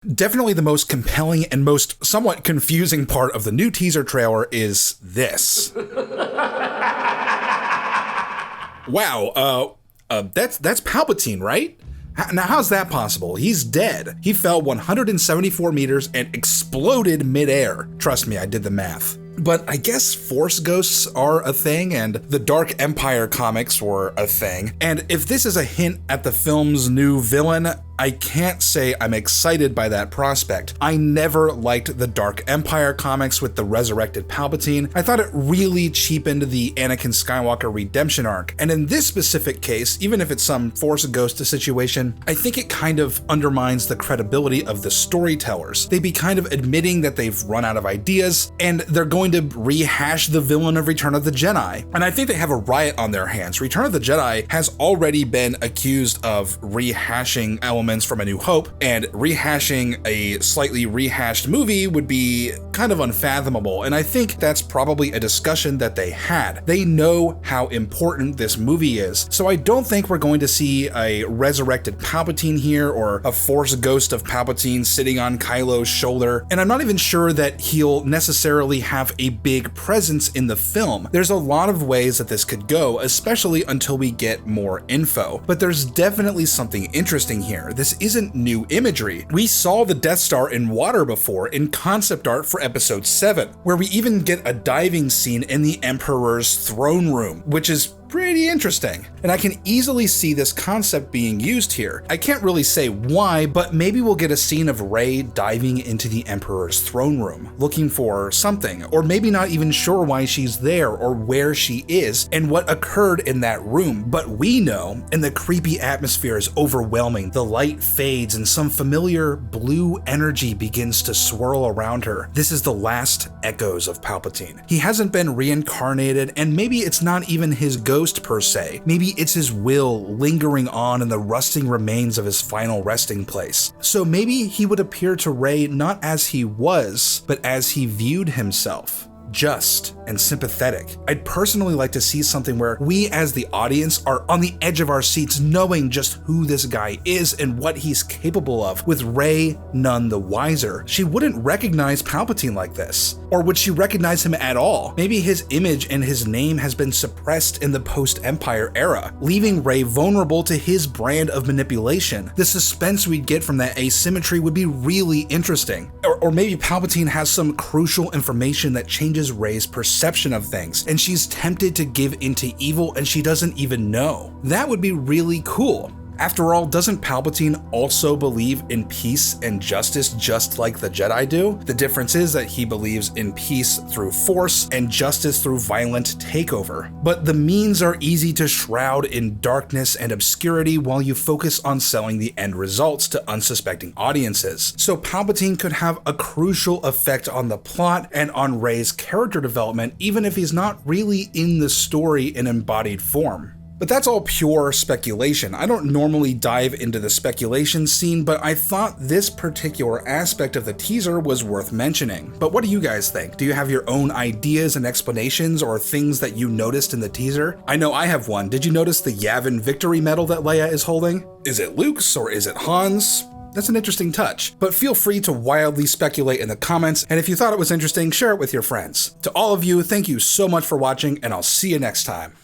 Definitely the most compelling and most somewhat confusing part of the new teaser trailer is this. Wow, that's Palpatine, right? Now, how's that possible? He's dead. He fell 174 meters and exploded midair. Trust me, I did the math. But I guess Force ghosts are a thing, and the Dark Empire comics were a thing. And if this is a hint at the film's new villain, I can't say I'm excited by that prospect. I never liked the Dark Empire comics with the resurrected Palpatine. I thought it really cheapened the Anakin Skywalker redemption arc. And in this specific case, even if it's some Force ghost situation, I think it kind of undermines the credibility of the storytellers. They'd be kind of admitting that they've run out of ideas, and they're going to rehash the villain of Return of the Jedi. And I think they have a riot on their hands. Return of the Jedi has already been accused of rehashing elements from A New Hope, and rehashing a slightly rehashed movie would be kind of unfathomable, and I think that's probably a discussion that they had. They know how important this movie is, so I don't think we're going to see a resurrected Palpatine here, or a Force ghost of Palpatine sitting on Kylo's shoulder, and I'm not even sure that he'll necessarily have a big presence in the film. There's a lot of ways that this could go, especially until we get more info, but there's definitely something interesting here. This isn't new imagery. We saw the Death Star in water before in concept art for episode 7, where we even get a diving scene in the Emperor's throne room, which is pretty interesting. And I can easily see this concept being used here. I can't really say why, but maybe we'll get a scene of Rey diving into the Emperor's throne room, looking for something, or maybe not even sure why she's there or where she is and what occurred in that room. But we know, and the creepy atmosphere is overwhelming. The light fades and some familiar blue energy begins to swirl around her. This is the last echoes of Palpatine. He hasn't been reincarnated, and maybe it's not even his ghost per se. Maybe it's his will lingering on in the rusting remains of his final resting place. So maybe he would appear to Rey not as he was, but as he viewed himself. Just and sympathetic. I'd personally like to see something where we as the audience are on the edge of our seats knowing just who this guy is and what he's capable of, with Rey none the wiser. She wouldn't recognize Palpatine like this. Or would she recognize him at all? Maybe his image and his name has been suppressed in the post-Empire era, leaving Rey vulnerable to his brand of manipulation. The suspense we'd get from that asymmetry would be really interesting. Or maybe Palpatine has some crucial information that changes Rey's perception of things, and she's tempted to give into evil and she doesn't even know. That would be really cool. After all, doesn't Palpatine also believe in peace and justice just like the Jedi do? The difference is that he believes in peace through force and justice through violent takeover. But the means are easy to shroud in darkness and obscurity while you focus on selling the end results to unsuspecting audiences. So Palpatine could have a crucial effect on the plot and on Rey's character development, even if he's not really in the story in embodied form. But that's all pure speculation. I don't normally dive into the speculation scene, but I thought this particular aspect of the teaser was worth mentioning. But what do you guys think? Do you have your own ideas and explanations or things that you noticed in the teaser? I know I have one. Did you notice the Yavin victory medal that Leia is holding? Is it Luke's or is it Han's? That's an interesting touch, but feel free to wildly speculate in the comments, and if you thought it was interesting, share it with your friends. To all of you, thank you so much for watching, and I'll see you next time.